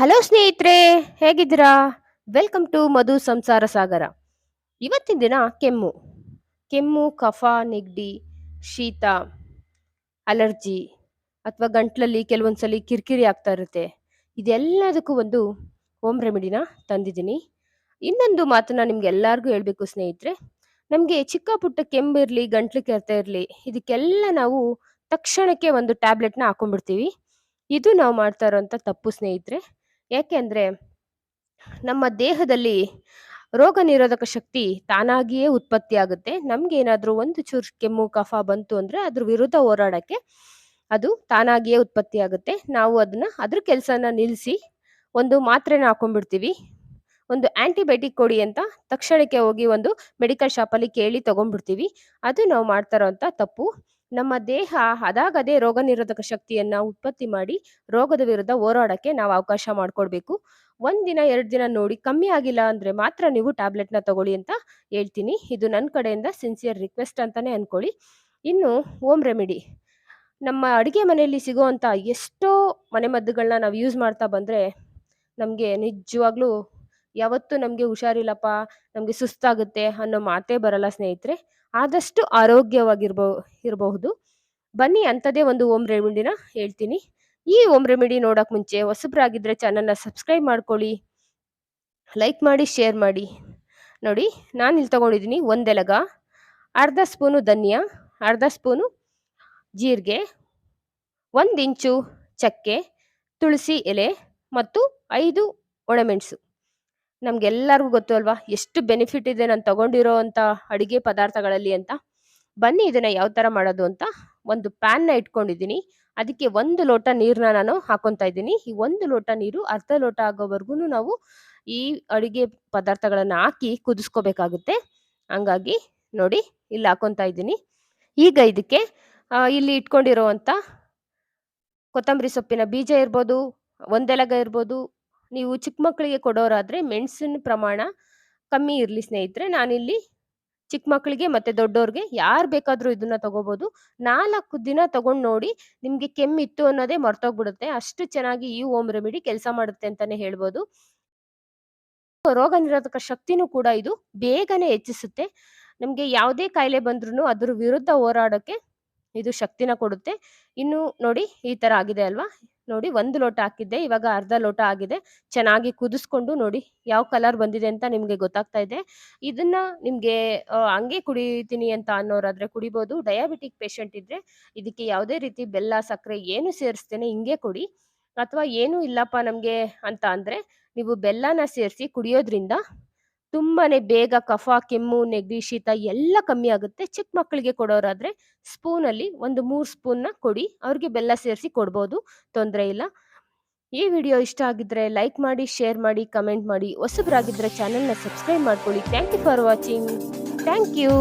Hello ಸ್ನೇಹಿತರೆ, ಹೇಗಿದ್ದೀರಾ? Welcome to ಮಧು ಸಂಸಾರ ಸಾಗರ. ಇವತ್ತಿನ ದಿನ ಕೆಮ್ಮು, ಕಫ, ನೆಗಡಿ, ಶೀತ, ಅಲರ್ಜಿ ಅಥವಾ ಗಂಟ್ಲಲ್ಲಿ ಕೆಲವೊಂದ್ಸಲಿ ಕಿರಿಕಿರಿ ಆಗ್ತಾ ಇರುತ್ತೆ. ಇದೆಲ್ಲದಕ್ಕೂ ಒಂದು ಹೋಮ್ ರೆಮಿಡಿನ ತಂದಿದ್ದೀನಿ. ಇನ್ನೊಂದು ಮಾತನ್ನ ನಿಮ್ಗೆ ಎಲ್ಲರಿಗೂ ಹೇಳ್ಬೇಕು ಸ್ನೇಹಿತರೆ. ನಮಗೆ ಚಿಕ್ಕ ಪುಟ್ಟ ಕೆಮ್ಮಿರ್ಲಿ, ಗಂಟ್ಲು ಕೆರೆತ ಇರಲಿ, ಇದಕ್ಕೆಲ್ಲ ನಾವು ತಕ್ಷಣಕ್ಕೆ ಒಂದು ಟ್ಯಾಬ್ಲೆಟ್ನ ಹಾಕೊಂಡ್ಬಿಡ್ತೀವಿ. ಇದು ನಾವು ಮಾಡ್ತಾ ಇರೋಂಥ ತಪ್ಪು ಸ್ನೇಹಿತರೆ. ಯಾಕೆಂದ್ರೆ ನಮ್ಮ ದೇಹದಲ್ಲಿ ರೋಗ ನಿರೋಧಕ ಶಕ್ತಿ ತಾನಾಗಿಯೇ ಉತ್ಪತ್ತಿ ಆಗುತ್ತೆ. ನಮ್ಗೆ ಏನಾದ್ರೂ ಒಂದು ಚೂರು ಕೆಮ್ಮು ಕಫ ಬಂತು ಅಂದ್ರೆ ಅದ್ರ ವಿರುದ್ಧ ಹೋರಾಡಕ್ಕೆ ಅದು ತಾನಾಗಿಯೇ ಉತ್ಪತ್ತಿ ಆಗುತ್ತೆ. ನಾವು ಅದ್ರ ಕೆಲಸನ ನಿಲ್ಲಿಸಿ ಒಂದು ಮಾತ್ರೆನ ಹಾಕೊಂಡ್ಬಿಡ್ತೀವಿ. ಒಂದು ಆಂಟಿಬಯೋಟಿಕ್ ಕೊಡಿ ಅಂತ ತಕ್ಷಣಕ್ಕೆ ಹೋಗಿ ಒಂದು ಮೆಡಿಕಲ್ ಶಾಪಲ್ಲಿ ಕೇಳಿ ತಗೊಂಡ್ಬಿಡ್ತೀವಿ. ಅದು ನಾವು ಮಾಡ್ತಾ ಇರೋಂಥ ತಪ್ಪು. ನಮ್ಮ ದೇಹ ಅದಾಗದೇ ರೋಗ ನಿರೋಧಕ ಶಕ್ತಿಯನ್ನ ಉತ್ಪತ್ತಿ ಮಾಡಿ ರೋಗದ ವಿರುದ್ಧ ಹೋರಾಡಕ್ಕೆ ನಾವು ಅವಕಾಶ ಮಾಡ್ಕೊಡ್ಬೇಕು. 1 ದಿನ 2 ದಿನ ನೋಡಿ ಕಮ್ಮಿ ಆಗಿಲ್ಲ ಅಂದ್ರೆ ಮಾತ್ರ ನೀವು ಟ್ಯಾಬ್ಲೆಟ್ನ ತಗೊಳ್ಳಿ ಅಂತ ಹೇಳ್ತೀನಿ. ಇದು ನನ್ನ ಕಡೆಯಿಂದ ಸಿನ್ಸಿಯರ್ ರಿಕ್ವೆಸ್ಟ್ ಅಂತಾನೆ ಅನ್ಕೊಳ್ಳಿ. ಇನ್ನು ಹೋಮ್ ರೆಮಿಡಿ, ನಮ್ಮ ಅಡುಗೆ ಮನೆಯಲ್ಲಿ ಸಿಗುವಂಥ ಎಷ್ಟೋ ಮನೆಮದ್ದುಗಳನ್ನ ನಾವು ಯೂಸ್ ಮಾಡ್ತಾ ಬಂದ್ರೆ ನಮಗೆ ನಿಜವಾಗ್ಲೂ ಯಾವತ್ತೂ ನಮಗೆ ಹುಷಾರಿಲ್ಲಪ್ಪ, ನಮಗೆ ಸುಸ್ತಾಗುತ್ತೆ ಅನ್ನೋ ಮಾತೇ ಬರಲ್ಲ ಸ್ನೇಹಿತರೆ. ಆದಷ್ಟು ಇರಬಹುದು. ಬನ್ನಿ ಅಂಥದ್ದೇ ಒಂದು ಹೋಮ್ ರೆಮಿಡಿನ ಹೇಳ್ತೀನಿ. ಈ ಹೋಮ್ ರೆಮಿಡಿ ನೋಡಕ್ ಮುಂಚೆ ಹೊಸಬ್ರಾಗಿದ್ರೆ ಚಾನಲ್ನ ಸಬ್ಸ್ಕ್ರೈಬ್ ಮಾಡ್ಕೊಳ್ಳಿ, ಲೈಕ್ ಮಾಡಿ, ಶೇರ್ ಮಾಡಿ. ನೋಡಿ, ನಾನು ಇಲ್ಲಿ ತಗೊಂಡಿದ್ದೀನಿ 1 ಎಲಗ, ಅರ್ಧ ಸ್ಪೂನು ಧನಿಯಾ, ಅರ್ಧ ಸ್ಪೂನು ಜೀರಿಗೆ, 1 ಇಂಚು ಚಕ್ಕೆ, ತುಳಸಿ ಎಲೆ ಮತ್ತು 5 ಒಣಮೆಣಸು. ನಮ್ಗೆಲ್ಲರಿಗೂ ಗೊತ್ತು ಅಲ್ವಾ ಎಷ್ಟು ಬೆನಿಫಿಟ್ ಇದೆ ನಾನು ತಗೊಂಡಿರೋ ಅಂತ ಅಡಿಗೆ ಪದಾರ್ಥಗಳಲ್ಲಿ ಅಂತ. ಬನ್ನಿ ಇದನ್ನ ಯಾವ ತರ ಮಾಡೋದು ಅಂತ. ಒಂದು ಪ್ಯಾನ್ನ ಇಟ್ಕೊಂಡಿದ್ದೀನಿ. ಅದಕ್ಕೆ 1 ಲೋಟ ನೀರನ್ನ ನಾನು ಹಾಕೊಂತಾ ಇದ್ದೀನಿ. ಈ 1 ಲೋಟ ನೀರು ಅರ್ಧ ಲೋಟ ಆಗೋವರೆಗೂ ನಾವು ಈ ಅಡಿಗೆ ಪದಾರ್ಥಗಳನ್ನ ಹಾಕಿ ಕುದಿಸ್ಕೋಬೇಕಾಗುತ್ತೆ. ಹಂಗಾಗಿ ನೋಡಿ ಇಲ್ಲಿ ಹಾಕೊಂತಾ ಇದ್ದೀನಿ. ಈಗ ಇದಕ್ಕೆ ಇಲ್ಲಿ ಇಟ್ಕೊಂಡಿರೋವಂಥ ಕೊತ್ತಂಬರಿ ಸೊಪ್ಪಿನ ಬೀಜ ಇರ್ಬೋದು, 1 ಎಲಗ ಇರ್ಬೋದು. ನೀವು ಚಿಕ್ಕ ಮಕ್ಕಳಿಗೆ ಕೊಡೋರಾದ್ರೆ ಮೆಣಸಿನ ಪ್ರಮಾಣ ಕಮ್ಮಿ ಇರಲಿ ಸ್ನೇಹಿತರೆ. ನಾನಿಲ್ಲಿ ಚಿಕ್ಕ ಮಕ್ಕಳಿಗೆ ಮತ್ತೆ ದೊಡ್ಡೋರ್ಗೆ ಯಾರು ಬೇಕಾದ್ರೂ ಇದನ್ನ ತಗೋಬಹುದು. 4 ದಿನ ತಗೊಂಡು ನೋಡಿ, ನಿಮ್ಗೆ ಕೆಮ್ಮಿತ್ತು ಅನ್ನೋದೇ ಮರ್ತೋಗ್ಬಿಡುತ್ತೆ. ಅಷ್ಟು ಚೆನ್ನಾಗಿ ಈ ಹೋಮ್ ರೆಮಿಡಿ ಕೆಲಸ ಮಾಡುತ್ತೆ ಅಂತಾನೆ ಹೇಳ್ಬೋದು. ರೋಗ ನಿರೋಧಕ ಶಕ್ತಿನೂ ಕೂಡ ಇದು ಬೇಗನೆ ಹೆಚ್ಚಿಸುತ್ತೆ. ನಮ್ಗೆ ಯಾವುದೇ ಕಾಯಿಲೆ ಬಂದ್ರೂ ಅದ್ರ ವಿರುದ್ಧ ಹೋರಾಡೋಕೆ ಇದು ಶಕ್ತಿನ ಕೊಡುತ್ತೆ. ಇನ್ನು ನೋಡಿ ಈ ತರ ಆಗಿದೆ ಅಲ್ವಾ? ನೋಡಿ 1 ಲೋಟ ಹಾಕಿದ್ದೆ, ಇವಾಗ ಅರ್ಧ ಲೋಟ ಆಗಿದೆ. ಚೆನ್ನಾಗಿ ಕುದಿಸ್ಕೊಂಡು ನೋಡಿ ಯಾವ ಕಲರ್ ಬಂದಿದೆ ಅಂತ ನಿಮ್ಗೆ ಗೊತ್ತಾಗ್ತಾ ಇದೆ. ಇದನ್ನ ನಿಮ್ಗೆ ಹಂಗೆ ಕುಡಿತೀನಿ ಅಂತ ಅನ್ನೋರಾದ್ರೆ ಕುಡಿಬೋದು. ಡಯಾಬಿಟಿಕ್ ಪೇಷಂಟ್ ಇದ್ರೆ ಇದಕ್ಕೆ ಯಾವುದೇ ರೀತಿ ಬೆಲ್ಲ, ಸಕ್ಕರೆ ಏನು ಸೇರಿಸ್ತೇನೆ ಹಿಂಗೆ ಕೊಡಿ. ಅಥವಾ ಏನು ಇಲ್ಲಪ್ಪ ನಮ್ಗೆ ಅಂತ ಅಂದ್ರೆ ನೀವು ಬೆಲ್ಲನ ಸೇರಿಸಿ ಕುಡಿಯೋದ್ರಿಂದ ತುಂಬಾನೇ ಬೇಗ ಕಫ, ಕೆಮ್ಮು, ನೆಗಡಿ, ಶೀತ ಎಲ್ಲ ಕಮ್ಮಿ ಆಗುತ್ತೆ. ಚಿಕ್ಕ ಮಕ್ಕಳಿಗೆ ಕೊಡೋರಾದ್ರೆ ಸ್ಪೂನಲ್ಲಿ ಒಂದು 3 ಸ್ಪೂನ್ನ ಕೊಡಿ. ಅವ್ರಿಗೆ ಬೆಲ್ಲ ಸೇರಿಸಿ ಕೊಡ್ಬೋದು, ತೊಂದರೆ ಇಲ್ಲ. ಈ ವಿಡಿಯೋ ಇಷ್ಟ ಆಗಿದ್ರೆ ಲೈಕ್ ಮಾಡಿ, ಶೇರ್ ಮಾಡಿ, ಕಮೆಂಟ್ ಮಾಡಿ. ಹೊಸಬ್ರಾಗಿದ್ರೆ ಚಾನೆಲ್ನ ಸಬ್ಸ್ಕ್ರೈಬ್ ಮಾಡ್ಕೊಳ್ಳಿ. Thank you for watching. Thank you.